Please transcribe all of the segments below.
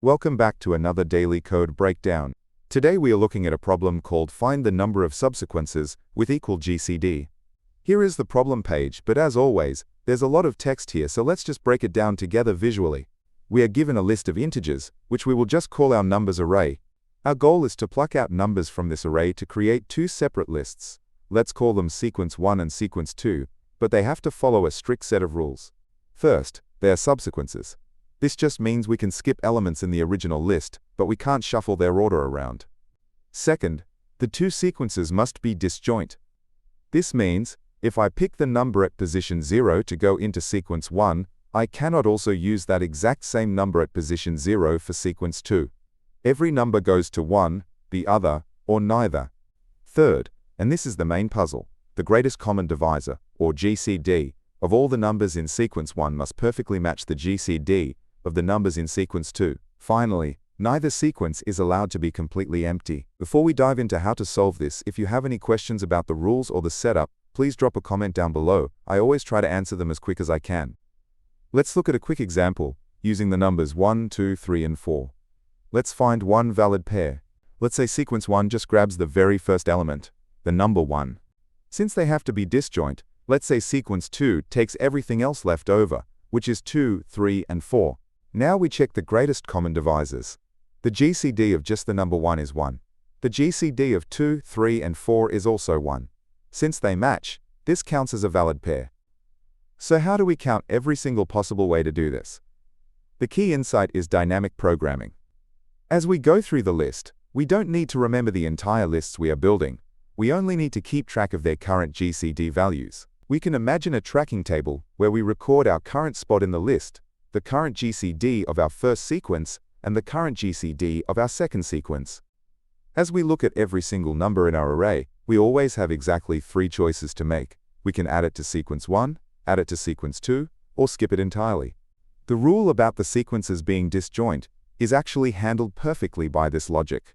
Welcome back to another daily code breakdown. Today we are looking at a problem called Find the number of subsequences with equal GCD. Here is the problem page, but as always, there's a lot of text here, so let's just break it down together visually. We are given a list of integers, which we will just call our numbers array. Our goal is to pluck out numbers from this array to create two separate lists. Let's call them sequence 1 and sequence 2, but they have to follow a strict set of rules. First, they are subsequences. This just means we can skip elements in the original list, but we can't shuffle their order around. Second, the two sequences must be disjoint. This means, if I pick the number at position 0 to go into sequence 1, I cannot also use that exact same number at position 0 for sequence 2. Every number goes to one, the other, or neither. Third, and this is the main puzzle, the greatest common divisor, or GCD, of all the numbers in sequence 1 must perfectly match the GCD of the numbers in sequence 2. Finally, neither sequence is allowed to be completely empty. Before we dive into how to solve this, if you have any questions about the rules or the setup, please drop a comment down below. I always try to answer them as quick as I can. Let's look at a quick example, using the numbers 1, 2, 3, and 4. Let's find one valid pair. Let's say sequence 1 just grabs the very first element, the number 1. Since they have to be disjoint, let's say sequence 2 takes everything else left over, which is 2, 3, and 4. Now we check the greatest common divisors. The GCD of just the number 1 is 1. The GCD of 2, 3, and 4 is also 1. Since they match, this counts as a valid pair. So how do we count every single possible way to do this? The key insight is dynamic programming. As we go through the list, we don't need to remember the entire lists we are building. We only need to keep track of their current GCD values. We can imagine a tracking table where we record our current spot in the list, the current GCD of our first sequence, and the current GCD of our second sequence. As we look at every single number in our array, we always have exactly 3 choices to make. We can add it to sequence 1, add it to sequence 2, or skip it entirely. The rule about the sequences being disjoint is actually handled perfectly by this logic.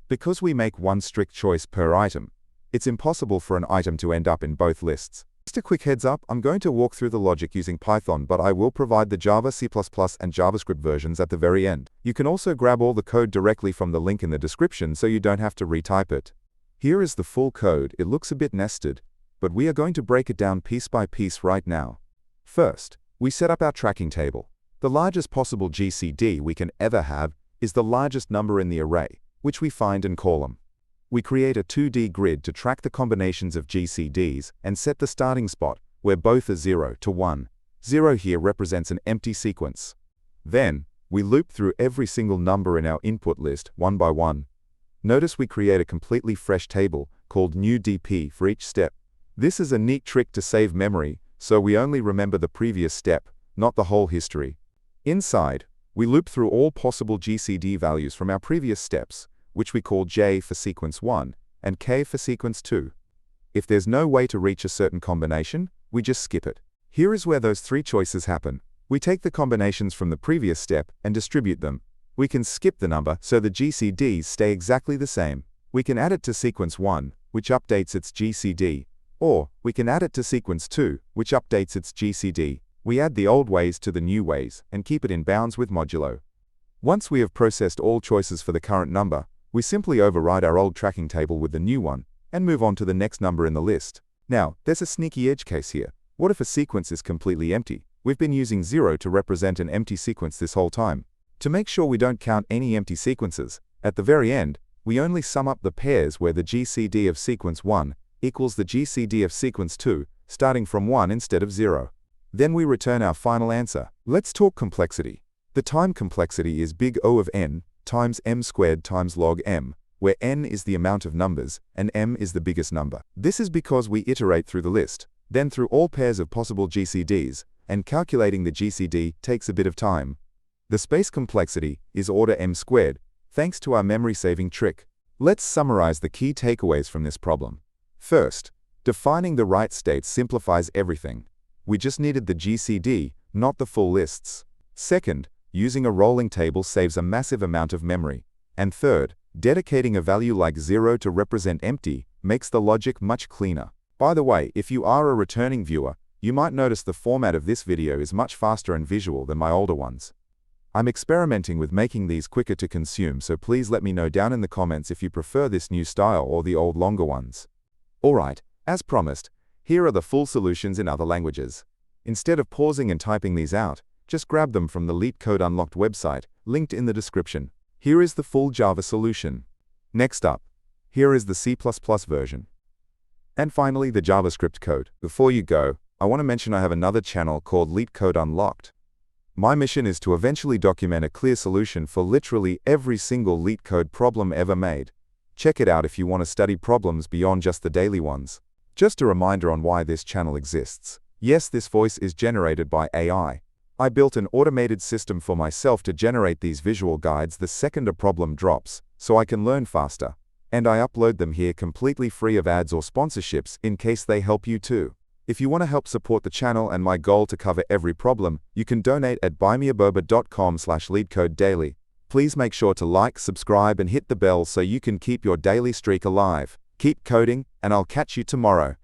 Because we make one strict choice per item, it's impossible for an item to end up in both lists. Just a quick heads up, I'm going to walk through the logic using Python, but I will provide the Java, C++, and JavaScript versions at the very end. You can also grab all the code directly from the link in the description so you don't have to retype it. Here is the full code. It looks a bit nested, but we are going to break it down piece by piece right now. First, we set up our tracking table. The largest possible GCD we can ever have is the largest number in the array, which we find and column. We create a 2D grid to track the combinations of GCDs and set the starting spot, where both are 0 to 1. 0 here represents an empty sequence. Then, we loop through every single number in our input list, one by one. Notice we create a completely fresh table, called new DP, for each step. This is a neat trick to save memory, so we only remember the previous step, not the whole history. Inside, we loop through all possible GCD values from our previous steps, which we call J for sequence 1 and K for sequence 2. If there's no way to reach a certain combination, we just skip it. Here is where those 3 choices happen. We take the combinations from the previous step and distribute them. We can skip the number so the GCDs stay exactly the same. We can add it to sequence 1, which updates its GCD, or we can add it to sequence 2, which updates its GCD. We add the old ways to the new ways and keep it in bounds with modulo. Once we have processed all choices for the current number, we simply override our old tracking table with the new one and move on to the next number in the list. Now, there's a sneaky edge case here. What if a sequence is completely empty? We've been using 0 to represent an empty sequence this whole time. To make sure we don't count any empty sequences, at the very end, we only sum up the pairs where the GCD of sequence 1 equals the GCD of sequence 2, starting from 1 instead of 0. Then we return our final answer. Let's talk complexity. The time complexity is big O of n times m squared times log m, where n is the amount of numbers and m is the biggest number. This is because we iterate through the list, then through all pairs of possible GCDs, and calculating the GCD takes a bit of time. The space complexity is order m squared, thanks to our memory-saving trick. Let's summarize the key takeaways from this problem. First, defining the right state simplifies everything. We just needed the GCD, not the full lists. Second, using a rolling table saves a massive amount of memory. And third, dedicating a value like 0 to represent empty makes the logic much cleaner. By the way, if you are a returning viewer, you might notice the format of this video is much faster and visual than my older ones. I'm experimenting with making these quicker to consume, so please let me know down in the comments if you prefer this new style or the old longer ones. Alright, as promised, here are the full solutions in other languages. Instead of pausing and typing these out, just grab them from the Leetcode Unlocked website, linked in the description. Here is the full Java solution. Next up, here is the C++ version. And finally, the JavaScript code. Before you go, I want to mention I have another channel called Leetcode Unlocked. My mission is to eventually document a clear solution for literally every single Leetcode problem ever made. Check it out if you want to study problems beyond just the daily ones. Just a reminder on why this channel exists. Yes, this voice is generated by AI. I built an automated system for myself to generate these visual guides the second a problem drops, so I can learn faster. And I upload them here completely free of ads or sponsorships in case they help you too. If you want to help support the channel and my goal to cover every problem, you can donate at buymeaboba.com/leetcodedaily. Please make sure to like, subscribe, and hit the bell so you can keep your daily streak alive. Keep coding, and I'll catch you tomorrow.